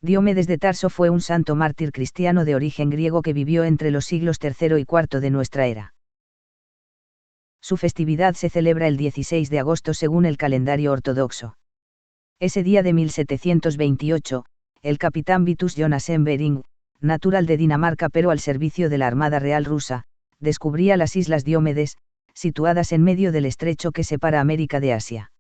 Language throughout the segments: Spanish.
Diomedes de Tarso fue un santo mártir cristiano de origen griego que vivió entre los siglos III y IV de nuestra era. Su festividad se celebra el 16 de agosto según el calendario ortodoxo. Ese día de 1728, el capitán Vitus Jonassen Bering, natural de Dinamarca pero al servicio de la Armada Real rusa, descubría las Islas Diomedes, situadas en medio del estrecho que separa América de Asia.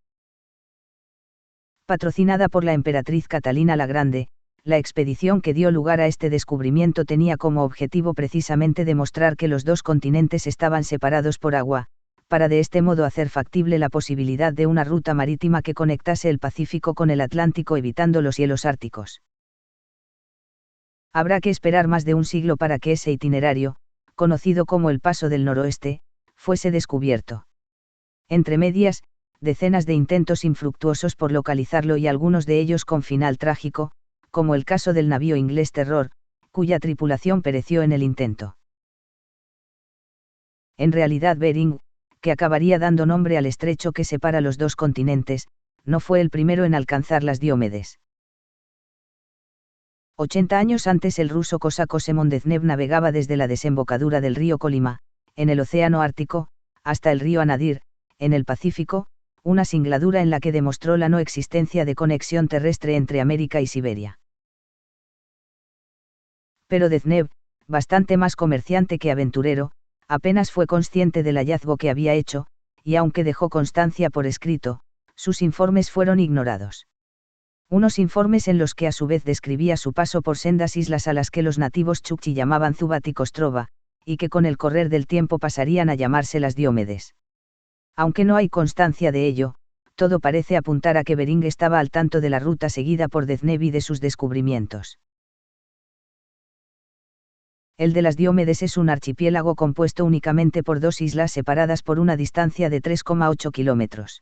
Patrocinada por la emperatriz Catalina la Grande, la expedición que dio lugar a este descubrimiento tenía como objetivo precisamente demostrar que los dos continentes estaban separados por agua, para de este modo hacer factible la posibilidad de una ruta marítima que conectase el Pacífico con el Atlántico evitando los hielos árticos. Habrá que esperar más de un siglo para que ese itinerario, conocido como el Paso del Noroeste, fuese descubierto. Entre medias, decenas de intentos infructuosos por localizarlo y algunos de ellos con final trágico, como el caso del navío inglés Terror, cuya tripulación pereció en el intento. En realidad Bering, que acabaría dando nombre al estrecho que separa los dos continentes, no fue el primero en alcanzar las Diomedes. 80 años antes el ruso cosaco Semyon Dezhnev navegaba desde la desembocadura del río Kolyma, en el océano Ártico, hasta el río Anadyr, en el Pacífico, una singladura en la que demostró la no existencia de conexión terrestre entre América y Siberia. Pero Dezhnev, bastante más comerciante que aventurero, apenas fue consciente del hallazgo que había hecho, y aunque dejó constancia por escrito, sus informes fueron ignorados. Unos informes en los que a su vez describía su paso por sendas islas a las que los nativos chukchi llamaban Zubat y Kostrova, y que con el correr del tiempo pasarían a llamarse las Diomedes. Aunque no hay constancia de ello, todo parece apuntar a que Bering estaba al tanto de la ruta seguida por Dezhnev y de sus descubrimientos. El de las Diomedes es un archipiélago compuesto únicamente por dos islas separadas por una distancia de 3,8 kilómetros.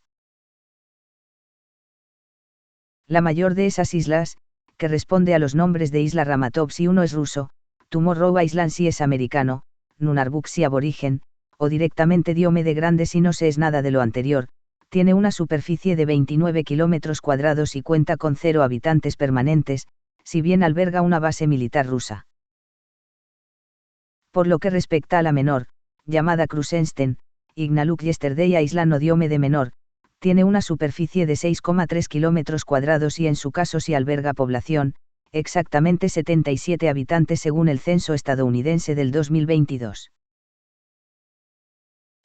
La mayor de esas islas, que responde a los nombres de Isla Ramatov si uno es ruso, Tomorrow Island si es americano, Nunavut si aborigen, o directamente Diomede Grande si no se es nada de lo anterior, tiene una superficie de 29 kilómetros cuadrados y cuenta con 0 habitantes permanentes, si bien alberga una base militar rusa. Por lo que respecta a la menor, llamada Krusensten, Ignaluk Yesterday Island o Diomede Menor, tiene una superficie de 6,3 kilómetros cuadrados y en su caso sí alberga población, exactamente 77 habitantes según el censo estadounidense del 2022.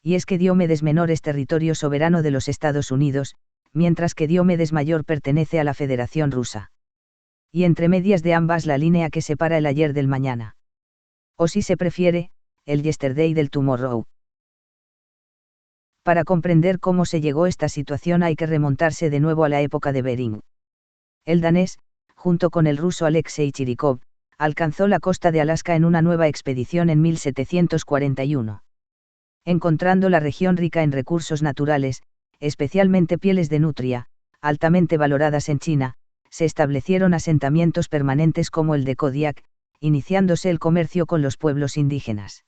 Y es que Diomedes Menor es territorio soberano de los Estados Unidos, mientras que Diomedes Mayor pertenece a la Federación Rusa. Y entre medias de ambas la línea que separa el ayer del mañana. O si se prefiere, el yesterday del tomorrow. Para comprender cómo se llegó a esta situación hay que remontarse de nuevo a la época de Bering. El danés, junto con el ruso Alexei Chirikov, alcanzó la costa de Alaska en una nueva expedición en 1741. Encontrando la región rica en recursos naturales, especialmente pieles de nutria, altamente valoradas en China, se establecieron asentamientos permanentes como el de Kodiak, iniciándose el comercio con los pueblos indígenas.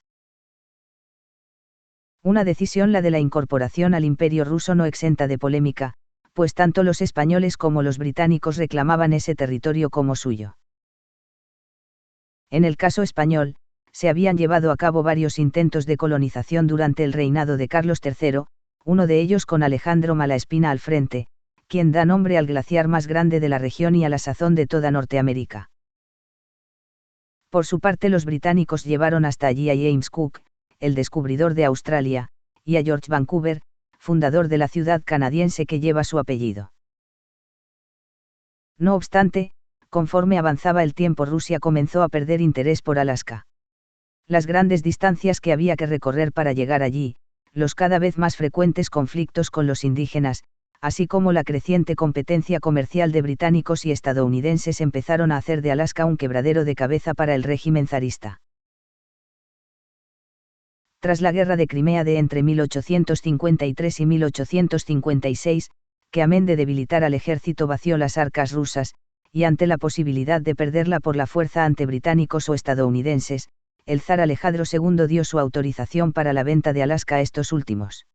Una decisión, la de la incorporación al Imperio ruso, no exenta de polémica, pues tanto los españoles como los británicos reclamaban ese territorio como suyo. En el caso español, se habían llevado a cabo varios intentos de colonización durante el reinado de Carlos III, uno de ellos con Alejandro Malaspina al frente, quien da nombre al glaciar más grande de la región y a la sazón de toda Norteamérica. Por su parte los británicos llevaron hasta allí a James Cook, el descubridor de Australia, y a George Vancouver, fundador de la ciudad canadiense que lleva su apellido. No obstante, conforme avanzaba el tiempo Rusia comenzó a perder interés por Alaska. Las grandes distancias que había que recorrer para llegar allí, los cada vez más frecuentes conflictos con los indígenas, así como la creciente competencia comercial de británicos y estadounidenses empezaron a hacer de Alaska un quebradero de cabeza para el régimen zarista. Tras la guerra de Crimea de entre 1853 y 1856, que amén de debilitar al ejército vació las arcas rusas, y ante la posibilidad de perderla por la fuerza ante británicos o estadounidenses, el zar Alejandro II dio su autorización para la venta de Alaska a estos últimos.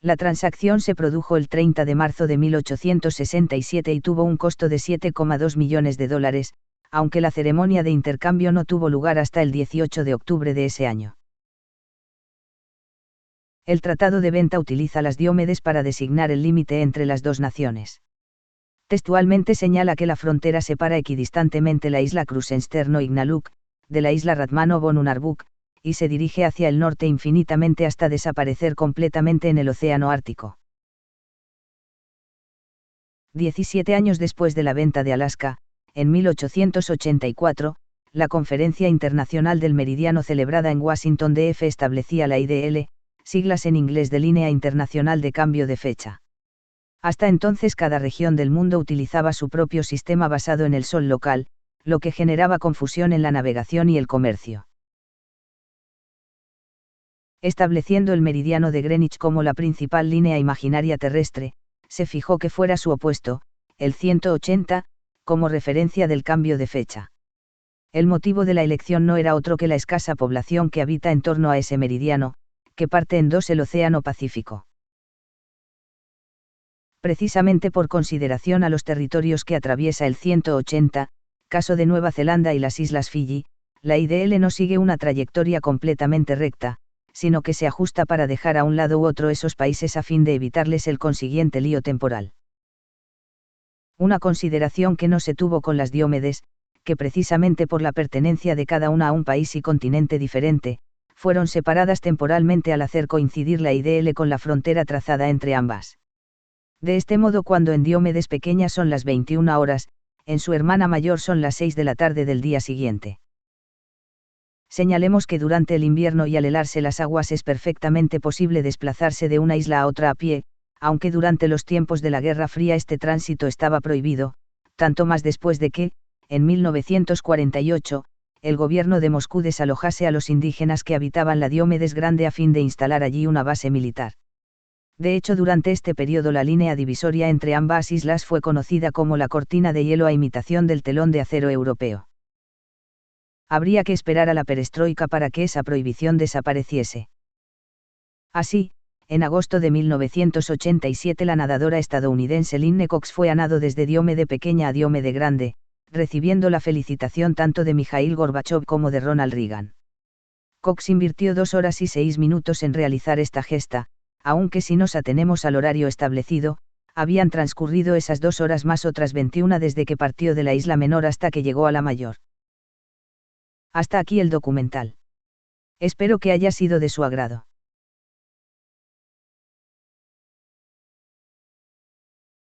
La transacción se produjo el 30 de marzo de 1867 y tuvo un costo de $7,2 millones, aunque la ceremonia de intercambio no tuvo lugar hasta el 18 de octubre de ese año. El tratado de venta utiliza las Diómedes para designar el límite entre las dos naciones. Textualmente señala que la frontera separa equidistantemente la isla Krusenstern-o-Ignaluk, de la isla Ratmanovo-Nunavut, y se dirige hacia el norte infinitamente hasta desaparecer completamente en el Océano Ártico. 17 años después de la venta de Alaska, en 1884, la Conferencia Internacional del Meridiano celebrada en Washington D.F. establecía la IDL, siglas en inglés de Línea Internacional de Cambio de Fecha. Hasta entonces cada región del mundo utilizaba su propio sistema basado en el sol local, lo que generaba confusión en la navegación y el comercio. Estableciendo el meridiano de Greenwich como la principal línea imaginaria terrestre, se fijó que fuera su opuesto, el 180, como referencia del cambio de fecha. El motivo de la elección no era otro que la escasa población que habita en torno a ese meridiano, que parte en dos el Océano Pacífico. Precisamente por consideración a los territorios que atraviesa el 180, caso de Nueva Zelanda y las Islas Fiji, la IDL no sigue una trayectoria completamente recta, sino que se ajusta para dejar a un lado u otro esos países a fin de evitarles el consiguiente lío temporal. Una consideración que no se tuvo con las Diómedes, que precisamente por la pertenencia de cada una a un país y continente diferente, fueron separadas temporalmente al hacer coincidir la IDL con la frontera trazada entre ambas. De este modo, cuando en Diómedes pequeña son las 21 horas, en su hermana mayor son las 6 de la tarde del día siguiente. Señalemos que durante el invierno y al helarse las aguas es perfectamente posible desplazarse de una isla a otra a pie, aunque durante los tiempos de la Guerra Fría este tránsito estaba prohibido, tanto más después de que, en 1948, el gobierno de Moscú desalojase a los indígenas que habitaban la Diómedes Grande a fin de instalar allí una base militar. De hecho, durante este periodo la línea divisoria entre ambas islas fue conocida como la cortina de hielo a imitación del telón de acero europeo. Habría que esperar a la perestroika para que esa prohibición desapareciese. Así, en agosto de 1987 la nadadora estadounidense Lynne Cox fue a nado desde Diómede Pequeña a Diómede Grande, recibiendo la felicitación tanto de Mikhail Gorbachov como de Ronald Reagan. Cox invirtió 2 horas y 6 minutos en realizar esta gesta, aunque si nos atenemos al horario establecido, habían transcurrido esas 2 horas más otras 21 desde que partió de la isla menor hasta que llegó a la mayor. Hasta aquí el documental. Espero que haya sido de su agrado.